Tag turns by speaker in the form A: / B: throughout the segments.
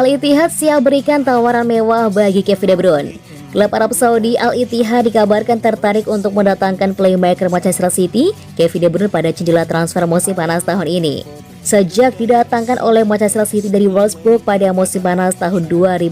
A: Al-Ittihad siap berikan tawaran mewah bagi Kevin De Bruyne. Klub Arab Saudi Al-Ittihad dikabarkan tertarik untuk mendatangkan playmaker Manchester City, Kevin De Bruyne pada jendela transfer musim panas tahun ini. Sejak didatangkan oleh Manchester City dari Wolfsburg pada musim panas tahun 2015,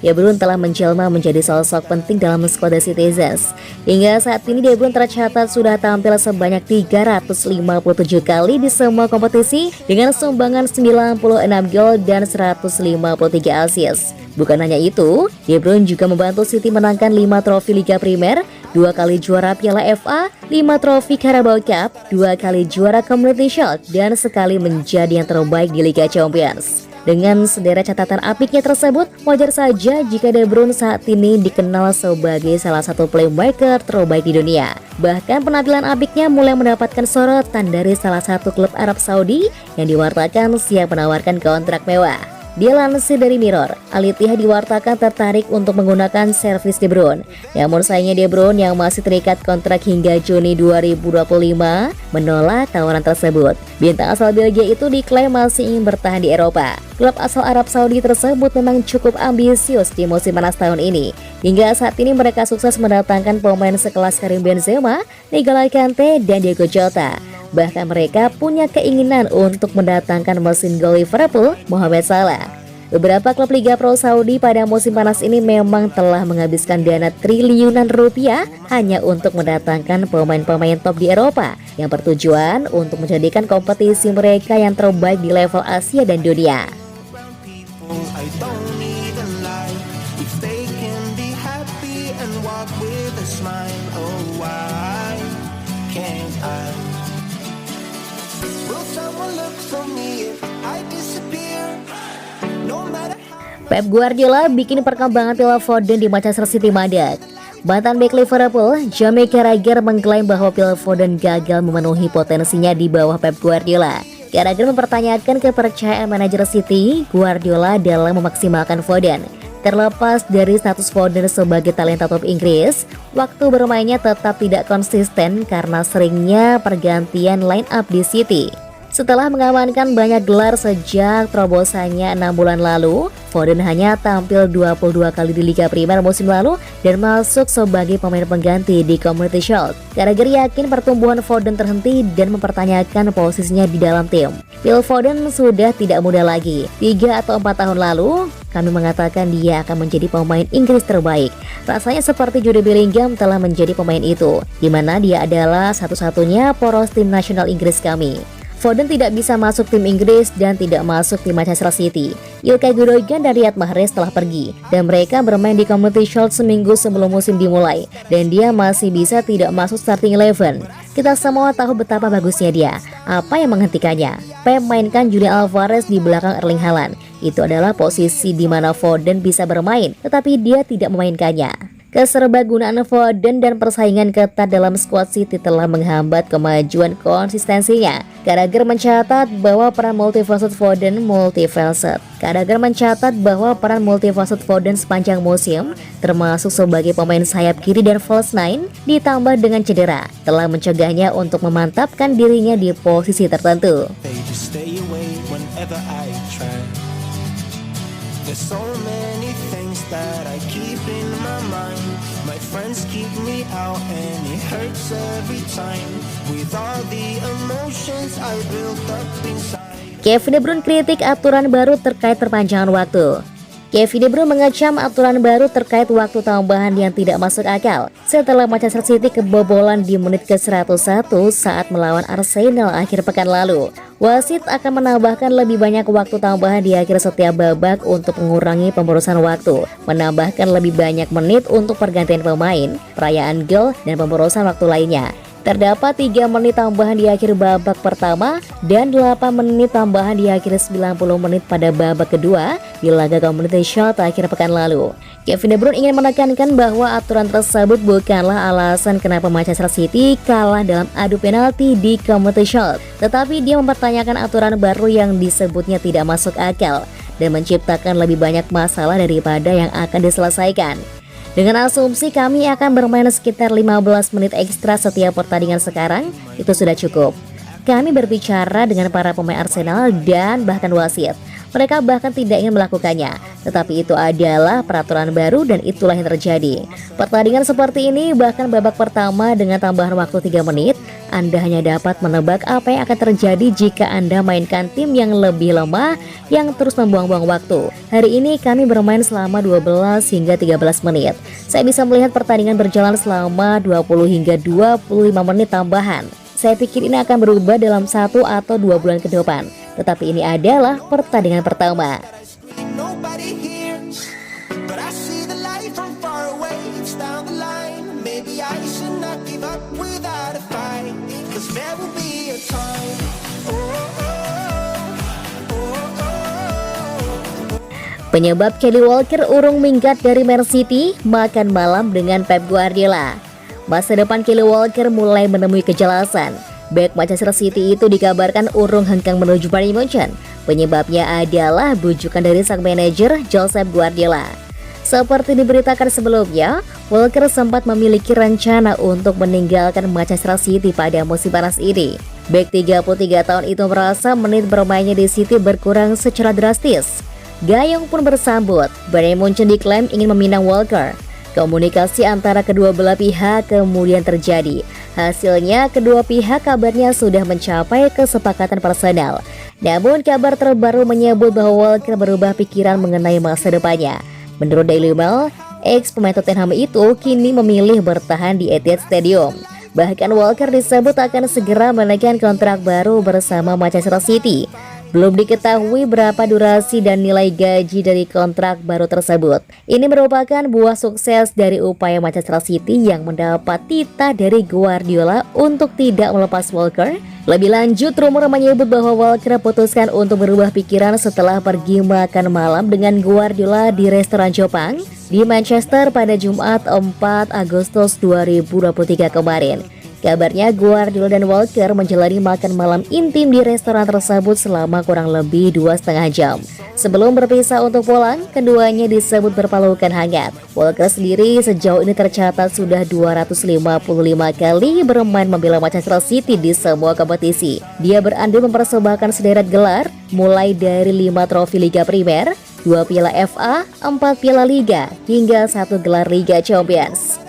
A: De Bruyne telah menjelma menjadi sosok penting dalam skuad The Citizens. Hingga saat ini De Bruyne tercatat sudah tampil sebanyak 357 kali di semua kompetisi dengan sumbangan 96 gol dan 153 assist. Bukan hanya itu, De Bruyne juga membantu City menangkan 5 trofi Liga Primer, 2 kali juara Piala FA, 5 trofi Carabao Cup, 2 kali juara Community Shield, dan sekali menjadi yang terbaik di Liga Champions. Dengan sederet catatan apiknya tersebut, wajar saja jika De Bruyne saat ini dikenal sebagai salah satu playmaker terbaik di dunia. Bahkan penampilan apiknya mulai mendapatkan sorotan dari salah satu klub Arab Saudi yang diwartakan siap menawarkan kontrak mewah. Dilansir dari Mirror, Al-Ittihad diwartakan tertarik untuk menggunakan servis De Bruyne. Namun sayangnya De Bruyne yang masih terikat kontrak hingga Juni 2025 menolak tawaran tersebut. Bintang asal Belgia itu diklaim masih ingin bertahan di Eropa. Klub asal Arab Saudi tersebut memang cukup ambisius di musim panas tahun ini. Hingga saat ini mereka sukses mendatangkan pemain sekelas Karim Benzema, N'Golo Kante, dan Diego Jota. Bahkan mereka punya keinginan untuk mendatangkan mesin gol Liverpool, Mohamed Salah. Beberapa klub Liga Pro Saudi pada musim panas ini memang telah menghabiskan dana triliunan rupiah hanya untuk mendatangkan pemain-pemain top di Eropa yang bertujuan untuk menjadikan kompetisi mereka yang terbaik di level Asia dan dunia. Pep Guardiola bikin perkembangan Phil Foden di Manchester City mandek. Mantan bek Liverpool, Jamie Carragher mengklaim bahwa Phil Foden gagal memenuhi potensinya di bawah Pep Guardiola. Carragher mempertanyakan kepercayaan manajer City, Guardiola dalam memaksimalkan Foden. Terlepas dari status Foden sebagai talenta top Inggris, waktu bermainnya tetap tidak konsisten karena seringnya pergantian line up di City. Setelah mengamankan banyak gelar sejak terobosannya 6 bulan lalu, Foden hanya tampil 22 kali di Liga Primer musim lalu dan masuk sebagai pemain pengganti di Community Shield. Carragher yakin pertumbuhan Foden terhenti dan mempertanyakan posisinya di dalam tim. Phil Foden sudah tidak muda lagi. 3 atau 4 tahun lalu, kami mengatakan dia akan menjadi pemain Inggris terbaik. Rasanya seperti Jude Bellingham telah menjadi pemain itu, di mana dia adalah satu-satunya poros tim nasional Inggris kami. Foden tidak bisa masuk tim Inggris dan tidak masuk tim Manchester City. Ilkay Gundogan dan Riyad Mahrez telah pergi dan mereka bermain di Community Shield seminggu sebelum musim dimulai dan dia masih bisa tidak masuk starting 11. Kita semua tahu betapa bagusnya dia. Apa yang menghentikannya? Pep mainkan Julian Alvarez di belakang Erling Haaland. Itu adalah posisi di mana Foden bisa bermain, tetapi dia tidak memainkannya. Keserbagunaan Foden dan persaingan ketat dalam skuad City telah menghambat kemajuan konsistensinya. Carragher mencatat bahwa peran multifaceted Foden sepanjang musim, termasuk sebagai pemain sayap kiri dan false nine, ditambah dengan cedera, telah mencegahnya untuk memantapkan dirinya di posisi tertentu. There's so many things that I keep in my mind. My friends keep me out and it hurts every time. With all the emotions I built up inside. Kevin De Bruyne kritik aturan baru terkait perpanjangan waktu. Kevin De Bruyne mengecam aturan baru terkait waktu tambahan yang tidak masuk akal setelah Manchester City kebobolan di menit ke-101 saat melawan Arsenal akhir pekan lalu. Wasit akan menambahkan lebih banyak waktu tambahan di akhir setiap babak untuk mengurangi pemborosan waktu, menambahkan lebih banyak menit untuk pergantian pemain, perayaan gol, dan pemborosan waktu lainnya. Terdapat 3 menit tambahan di akhir babak pertama dan 8 menit tambahan di akhir 90 menit pada babak kedua di laga Community Shield akhir pekan lalu. Kevin De Bruyne ingin menekankan bahwa aturan tersebut bukanlah alasan kenapa Manchester City kalah dalam adu penalti di Community Shield, tetapi dia mempertanyakan aturan baru yang disebutnya tidak masuk akal dan menciptakan lebih banyak masalah daripada yang akan diselesaikan. Dengan asumsi kami akan bermain sekitar 15 menit ekstra setiap pertandingan sekarang, itu sudah cukup. Kami berbicara dengan para pemain Arsenal dan bahkan wasit. Mereka bahkan tidak ingin melakukannya, tetapi itu adalah peraturan baru dan itulah yang terjadi. Pertandingan seperti ini bahkan babak pertama dengan tambahan waktu 3 menit, Anda hanya dapat menebak apa yang akan terjadi jika Anda mainkan tim yang lebih lemah yang terus membuang-buang waktu. Hari ini kami bermain selama 12 hingga 13 menit. Saya bisa melihat pertandingan berjalan selama 20 hingga 25 menit tambahan. Saya pikir ini akan berubah dalam 1 atau 2 bulan ke depan. Tetapi ini adalah pertandingan pertama. Penyebab Kyle Walker urung minggat dari Man City, makan malam dengan Pep Guardiola. Masa depan Kyle Walker mulai menemui kejelasan. Bek Manchester City itu dikabarkan urung hengkang menuju Bayern Munchen. Penyebabnya adalah bujukan dari sang manajer Josep Guardiola. Seperti diberitakan sebelumnya, Walker sempat memiliki rencana untuk meninggalkan Manchester City pada musim panas ini. Bek 33 tahun itu merasa menit bermainnya di City berkurang secara drastis. Gayung pun bersambut, Bayern Munchen diklaim ingin meminang Walker. Komunikasi antara kedua belah pihak kemudian terjadi. Hasilnya kedua pihak kabarnya sudah mencapai kesepakatan personal. Namun kabar terbaru menyebut bahwa Walker berubah pikiran mengenai masa depannya. Menurut Daily Mail, ex pemain Tottenham itu kini memilih bertahan di Etihad Stadium. Bahkan Walker disebut akan segera menaikkan kontrak baru bersama Manchester City. Belum diketahui berapa durasi dan nilai gaji dari kontrak baru tersebut. Ini merupakan buah sukses dari upaya Manchester City yang mendapat titah dari Guardiola untuk tidak melepas Walker. Lebih lanjut, rumor menyebut bahwa Walker putuskan untuk berubah pikiran setelah pergi makan malam dengan Guardiola di restoran Jepang di Manchester pada Jumat 4 Agustus 2023 kemarin. Kabarnya Guardiola dan Walker menjalani makan malam intim di restoran tersebut selama kurang lebih 2,5 jam. Sebelum berpisah untuk pulang, keduanya disebut berpelukan hangat. Walker sendiri sejauh ini tercatat sudah 255 kali bermain membela Manchester City di semua kompetisi. Dia berandil mempersembahkan sederet gelar, mulai dari 5 trofi Liga Primer, 2 piala FA, 4 piala Liga, hingga 1 gelar Liga Champions.